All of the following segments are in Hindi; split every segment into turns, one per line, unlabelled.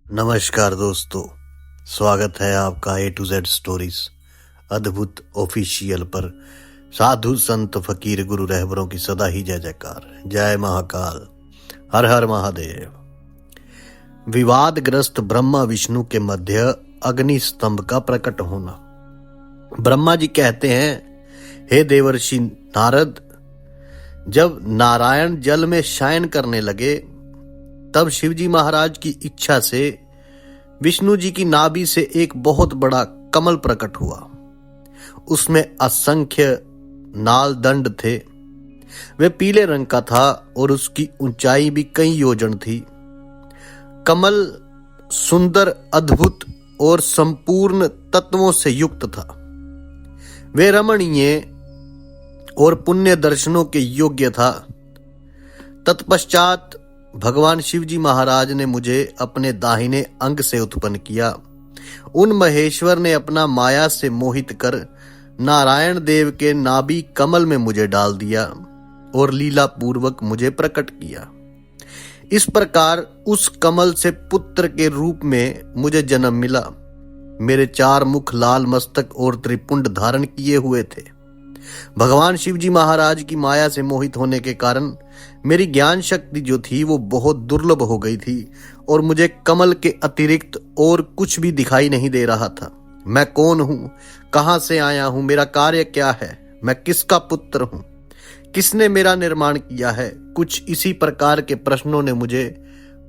नमस्कार दोस्तों, स्वागत है आपका ए टू जेड स्टोरीज अद्भुत ऑफिशियल पर। साधु संत फकीर गुरु रहबरों की सदा ही जय जयकार। जय महाकाल, हर हर महादेव। विवादग्रस्त ब्रह्मा विष्णु के मध्य अग्नि स्तंभ का प्रकट होना। ब्रह्मा जी कहते हैं, हे देवर्षि नारद, जब नारायण जल में शयन करने लगे तब शिवजी महाराज की इच्छा से विष्णु जी की नाभि से एक बहुत बड़ा कमल प्रकट हुआ। उसमें असंख्य नाल दंड थे। वे पीले रंग का था और उसकी ऊंचाई भी कई योजन थी। कमल सुंदर, अद्भुत और संपूर्ण तत्वों से युक्त था। वे रमणीय और पुण्य दर्शनों के योग्य था। तत्पश्चात भगवान शिवजी महाराज ने मुझे अपने दाहिने अंग से उत्पन्न किया। उन महेश्वर ने अपना माया से मोहित कर नारायण देव के नाभि कमल में मुझे डाल दिया और लीला पूर्वक मुझे प्रकट किया। इस प्रकार उस कमल से पुत्र के रूप में मुझे जन्म मिला। मेरे 4 मुख, लाल मस्तक और त्रिपुंड धारण किए हुए थे। भगवान शिवजी महाराज की माया से मोहित होने के कारण मेरी ज्ञान शक्ति जो थी वो बहुत दुर्लभ हो गई थी और मुझे कमल के अतिरिक्त और कुछ भी दिखाई नहीं दे रहा था। मैं कौन हूँ, कहाँ से आया हूँ, मेरा कार्य क्या है, मैं किसका पुत्र हूँ, किसने मेरा निर्माण किया है, कुछ इसी प्रकार के प्रश्नों ने मुझे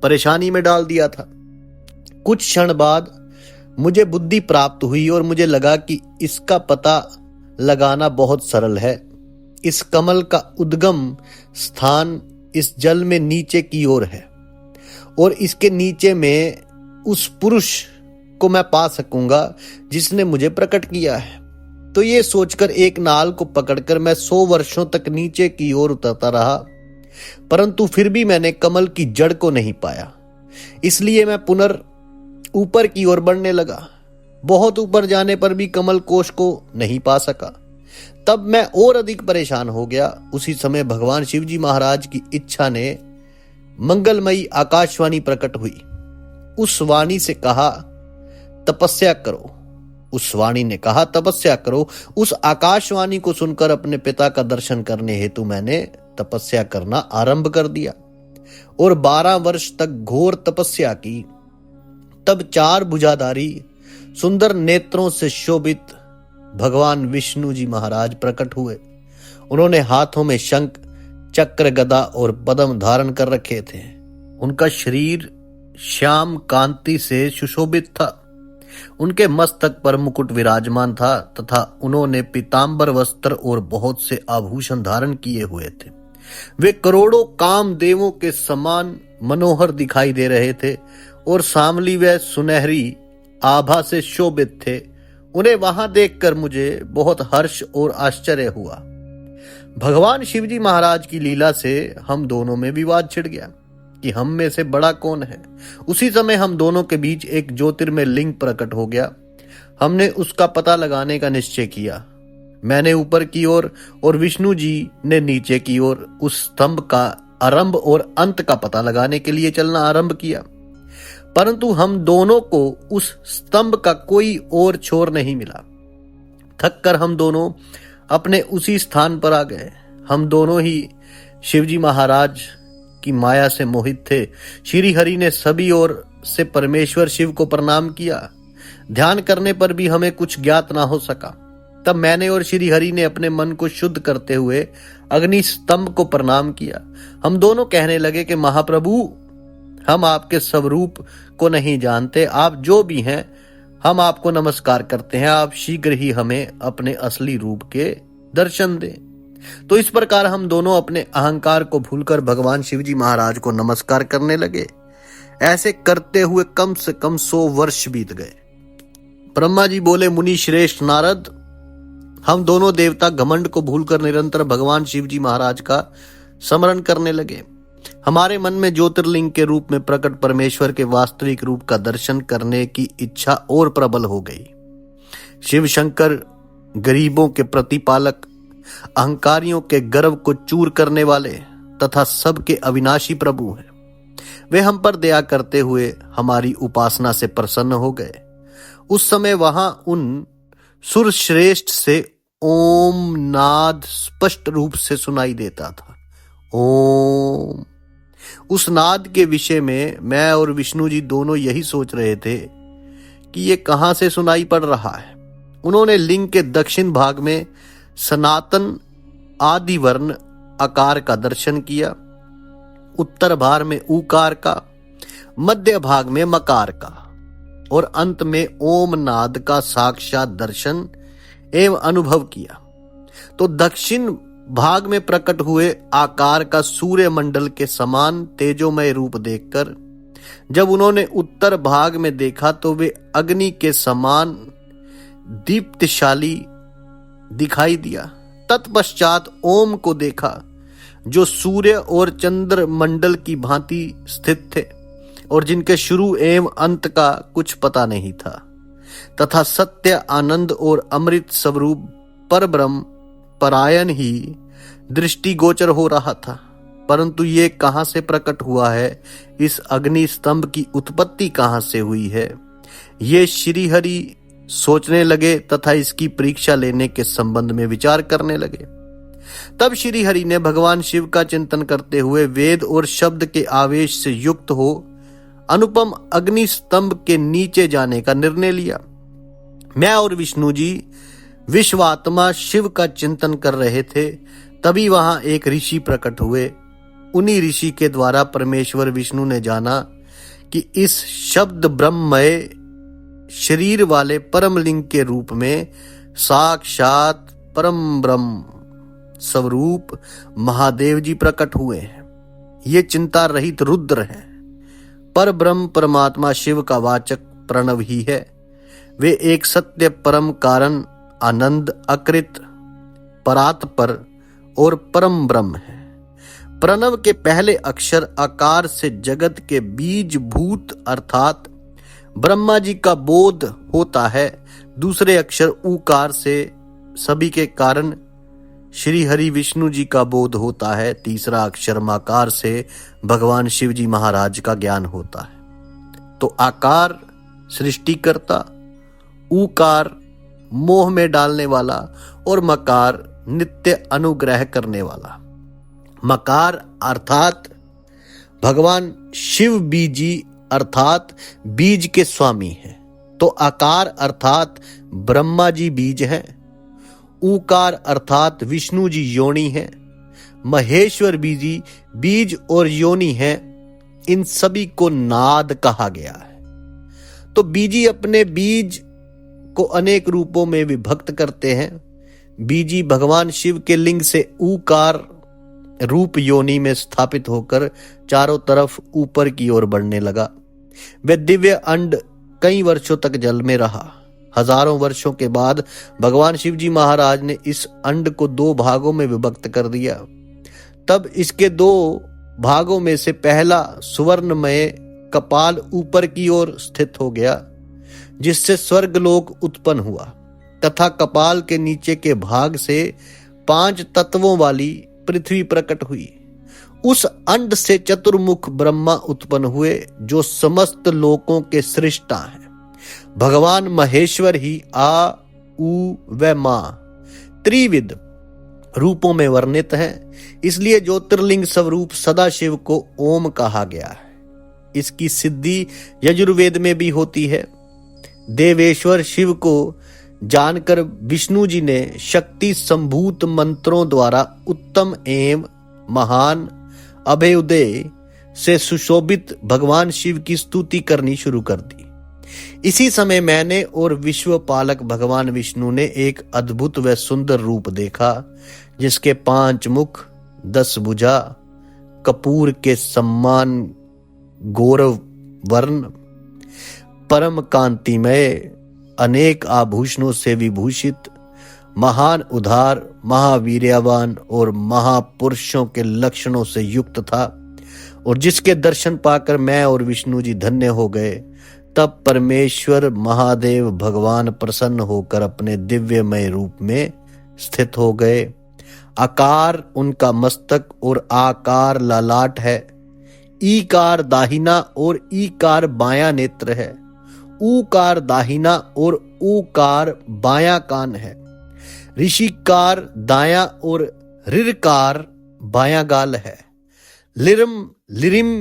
परेशानी में डाल दिया था। कुछ क्षण बाद मुझे बुद्धि प्राप्त हुई और मुझे लगा कि इसका पता लगाना बहुत सरल है। इस कमल का उद्गम स्थान इस जल में नीचे की ओर है और इसके नीचे में उस पुरुष को मैं पा सकूंगा जिसने मुझे प्रकट किया है। तो ये सोचकर एक नाल को पकड़कर मैं 100 वर्षों तक नीचे की ओर उतरता रहा, परंतु फिर भी मैंने कमल की जड़ को नहीं पाया। इसलिए मैं पुनः ऊपर की ओर बढ़ने लगा। बहुत ऊपर जाने पर भी कमल कोश को नहीं पा सका। तब मैं और अधिक परेशान हो गया। उसी समय भगवान शिवजी महाराज की इच्छा ने मंगलमयी आकाशवाणी प्रकट हुई। उस वाणी से कहा, तपस्या करो। उस वाणी ने कहा, तपस्या करो। उस आकाशवाणी को सुनकर अपने पिता का दर्शन करने हेतु मैंने तपस्या करना आरंभ कर दिया और 12 वर्ष तक घोर तपस्या की। तब 4 भुजाधारी सुंदर नेत्रों से शोभित भगवान विष्णु जी महाराज प्रकट हुए। उन्होंने हाथों में शंख, चक्र, गदा और पद्म धारण कर रखे थे। उनका शरीर श्याम कांति से सुशोभित था। उनके मस्तक पर मुकुट विराजमान था तथा उन्होंने पीतांबर वस्त्र और बहुत से आभूषण धारण किए हुए थे। वे करोड़ों कामदेवों के समान मनोहर दिखाई दे रहे थे और सांवली व सुनहरी आभा से शोभित थे। उन्हें वहां देखकर मुझे बहुत हर्ष और आश्चर्य हुआ। भगवान शिवजी महाराज की लीला से हम दोनों में विवाद छिड़ गया कि हम में से बड़ा कौन है। उसी समय हम दोनों के बीच एक ज्योतिर्मय लिंग प्रकट हो गया। हमने उसका पता लगाने का निश्चय किया। मैंने ऊपर की ओर और विष्णु जी ने नीचे की ओर उस स्तंभ का आरंभ और अंत का पता लगाने के लिए चलना आरंभ किया, परंतु हम दोनों को उस स्तंभ का कोई और छोर नहीं मिला। थककर हम दोनों अपने उसी स्थान पर आ गए। हम दोनों ही शिवजी महाराज की माया से मोहित थे। श्री हरि ने सभी ओर से परमेश्वर शिव को प्रणाम किया। ध्यान करने पर भी हमें कुछ ज्ञात ना हो सका। तब मैंने और श्री हरि ने अपने मन को शुद्ध करते हुए अग्नि स्तंभ को प्रणाम किया। हम दोनों कहने लगे कि महाप्रभु, हम आपके स्वरूप को नहीं जानते। आप जो भी हैं, हम आपको नमस्कार करते हैं। आप शीघ्र ही हमें अपने असली रूप के दर्शन दें। तो इस प्रकार हम दोनों अपने अहंकार को भूलकर भगवान शिवजी महाराज को नमस्कार करने लगे। ऐसे करते हुए कम से कम 100 वर्ष बीत गए। ब्रह्मा जी बोले, मुनि श्रेष्ठ नारद, हम दोनों देवता घमंड को भूलकर निरंतर भगवान शिवजी महाराज का स्मरण करने लगे। हमारे मन में ज्योतिर्लिंग के रूप में प्रकट परमेश्वर के वास्तविक रूप का दर्शन करने की इच्छा और प्रबल हो गई। शिव शंकर गरीबों के प्रतिपालक, अहंकारियों के गर्व को चूर करने वाले तथा सबके अविनाशी प्रभु हैं। वे हम पर दया करते हुए हमारी उपासना से प्रसन्न हो गए। उस समय वहां उन सुरश्रेष्ठ से ओम नाद स्पष्ट रूप से सुनाई देता था। ओम। उस नाद के विषय में मैं और विष्णु जी दोनों यही सोच रहे थे कि ये कहां से सुनाई पड़ रहा है। उन्होंने लिंग के दक्षिण भाग में सनातन आदि वर्ण आकार का दर्शन किया, उत्तर भाग में ऊकार का, मध्य भाग में मकार का और अंत में ओम नाद का साक्षात दर्शन एवं अनुभव किया। तो दक्षिण भाग में प्रकट हुए आकार का सूर्य मंडल के समान तेजोमय रूप देखकर जब उन्होंने उत्तर भाग में देखा तो वे अग्नि के समान दीप्तशाली दिखाई दिया। तत्पश्चात ओम को देखा जो सूर्य और चंद्र मंडल की भांति स्थित थे और जिनके शुरू एवं अंत का कुछ पता नहीं था, तथा सत्य आनंद और अमृत स्वरूप परब्रह्म परायण ही दृष्टिगोचर हो रहा था। परंतु ये कहां से प्रकट हुआ है, इस अग्नि स्तंभ की उत्पत्ति कहां से हुई है, ये श्रीहरि सोचने लगे तथा इसकी परीक्षा लेने के संबंध में विचार करने लगे। तब श्रीहरि ने भगवान शिव का चिंतन करते हुए वेद और शब्द के आवेश से युक्त हो अनुपम अग्नि स्तंभ के नीचे जाने का निर्णय लिया। मैं और विष्णु जी विश्वात्मा शिव का चिंतन कर रहे थे, तभी वहां एक ऋषि प्रकट हुए। उन्हीं ऋषि के द्वारा परमेश्वर विष्णु ने जाना कि इस शब्द ब्रह्ममय शरीर वाले परमलिंग के रूप में साक्षात परम ब्रह्म स्वरूप महादेव जी प्रकट हुए हैं। ये चिंता रहित रुद्र हैं। पर ब्रह्म परमात्मा शिव का वाचक प्रणव ही है। वे एक सत्य परम कारण आनंद अकृत परात्पर और परम ब्रह्म है। प्रणव के पहले अक्षर आकार से जगत के बीज भूत अर्थात ब्रह्मा जी का बोध होता है। दूसरे अक्षर ऊकार से सभी के कारण श्री हरि विष्णु जी का बोध होता है। तीसरा अक्षर माकार से भगवान शिव जी महाराज का ज्ञान होता है। तो आकार सृष्टिकर्ता, ऊकार मोह में डालने वाला और मकार नित्य अनुग्रह करने वाला। मकार अर्थात भगवान शिव बीजी अर्थात बीज के स्वामी हैं। तो आकार अर्थात ब्रह्मा जी बीज हैं। ऊकार अर्थात विष्णु जी योनि हैं। महेश्वर बीजी बीज और योनि हैं। इन सभी को नाद कहा गया है। तो बीजी अपने बीज को अनेक रूपों में विभक्त करते हैं। बीजी भगवान शिव के लिंग से ऊकार रूप योनि में स्थापित होकर चारों तरफ ऊपर की ओर बढ़ने लगा। वह दिव्य अंड कई वर्षों तक जल में रहा। हजारों वर्षों के बाद भगवान शिव जी महाराज ने इस अंड को दो भागों में विभक्त कर दिया। तब इसके दो भागों में से पहला सुवर्णमय कपाल ऊपर की ओर स्थित हो गया, जिससे स्वर्गलोक उत्पन्न हुआ, तथा कपाल के नीचे के भाग से 5 तत्वों वाली पृथ्वी प्रकट हुई। उस अंड से चतुर्मुख ब्रह्मा उत्पन्न हुए, जो समस्त लोकों के सृष्टा हैं। भगवान महेश्वर ही आ, उ व मा त्रिविध रूपों में वर्णित हैं। इसलिए ज्योतिर्लिंग स्वरूप सदाशिव को ओम कहा गया है। इसकी सिद्धि यजुर्वेद में भी होती है। देवेश्वर शिव को जानकर विष्णु जी ने शक्ति संभूत मंत्रों द्वारा उत्तम एवं महान अभयोदय से सुशोभित भगवान शिव की स्तुति करनी शुरू कर दी। इसी समय मैंने और विश्वपालक भगवान विष्णु ने एक अद्भुत व सुंदर रूप देखा, जिसके 5 मुख, 10 भुजा, कपूर के सम्मान गौरव वर्ण, परम कांतिमय, अनेक आभूषणों से विभूषित, महान उदार, महावीर्यवान और महापुरुषों के लक्षणों से युक्त था, और जिसके दर्शन पाकर मैं और विष्णु जी धन्य हो गए। तब परमेश्वर महादेव भगवान प्रसन्न होकर अपने दिव्यमय रूप में स्थित हो गए। आकार उनका मस्तक और आकार ललाट है। ईकार दाहिना और ईकार बायां नेत्र है। ऊकार दाहिना और ऊकार बायां कान है। ऋषिकार दायां और ऋकार बायां गाल है। लिरिम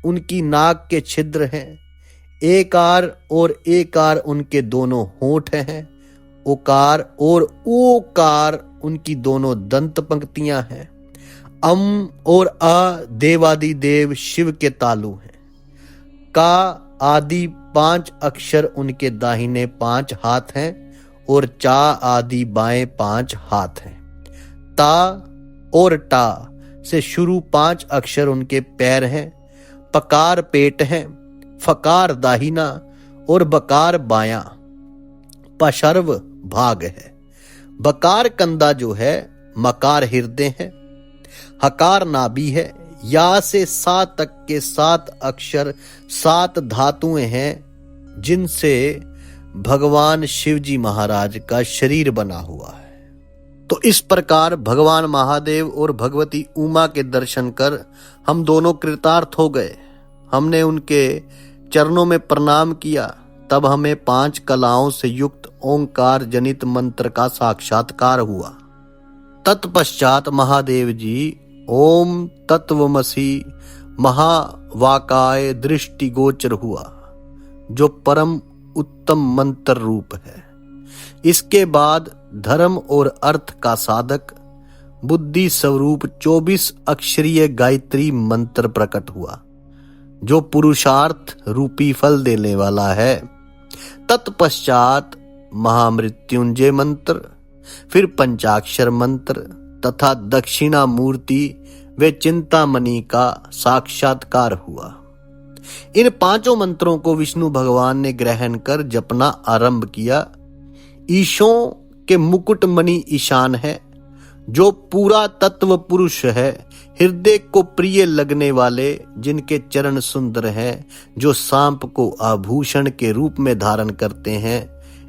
उनकी नाक के छिद्र हैं। एकार और एकार उनके दोनों होंठ हैं। ओकार और ओकार उनकी दोनों दंत पंक्तियां हैं। अम और अ देवादि देव शिव के तालु हैं। का आदि 5 अक्षर उनके दाहिने 5 हाथ हैं और चा आदि बाएं 5 हाथ हैं। ता और टा से शुरू 5 अक्षर उनके पैर हैं। पकार पेट है। फकार दाहिना और बकार बायां। पशर्व भाग है। बकार कंधा जो है। मकार हृदय है। हकार नाभि है। या से 7 तक के 7 अक्षर 7 धातुएं हैं जिनसे भगवान शिव जी महाराज का शरीर बना हुआ है। तो इस प्रकार भगवान महादेव और भगवती उमा के दर्शन कर हम दोनों कृतार्थ हो गए। हमने उनके चरणों में प्रणाम किया। तब हमें 5 कलाओं से युक्त ओंकार जनित मंत्र का साक्षात्कार हुआ। तत्पश्चात महादेव जी ओम तत्वमसि महावाकाय दृष्टि गोचर हुआ, जो परम उत्तम मंत्र रूप है। इसके बाद धर्म और अर्थ का साधक बुद्धि स्वरूप 24 अक्षरीय गायत्री मंत्र प्रकट हुआ, जो पुरुषार्थ रूपी फल देने वाला है। तत्पश्चात महामृत्युंजय मंत्र, फिर पंचाक्षर मंत्र तथा दक्षिणा मूर्ति व चिंतामणि का साक्षात्कार हुआ। इन 5 मंत्रों को विष्णु भगवान ने ग्रहण कर जपना आरंभ किया। ईशों के मुकुटमणि ईशान है, जो पूरा तत्व पुरुष है, हृदय को प्रिय लगने वाले, जिनके चरण सुंदर हैं, जो सांप को आभूषण के रूप में धारण करते हैं,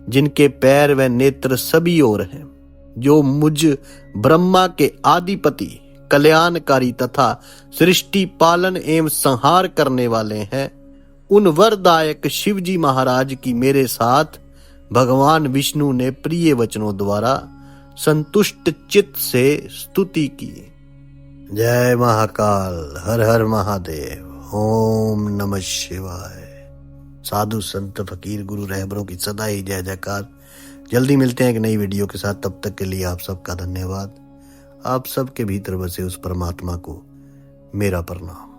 जिनके पैर व नेत्र सभी ओर हैं, जो मुझ ब्रह्मा के आदिपति, कल्याणकारी तथा सृष्टि पालन एवं संहार करने वाले हैं, उन वरदायक शिव जी महाराज की मेरे साथ भगवान विष्णु ने प्रिय वचनों द्वारा संतुष्ट चित्त से स्तुति की। जय महाकाल, हर हर महादेव, ओम नमः शिवाय। साधु संत फकीर गुरु रहबरों की सदा ही जय जयकार। जल्दी मिलते हैं एक नई वीडियो के साथ। तब तक के लिए आप सबका धन्यवाद। आप सबके भीतर बसे उस परमात्मा को मेरा प्रणाम।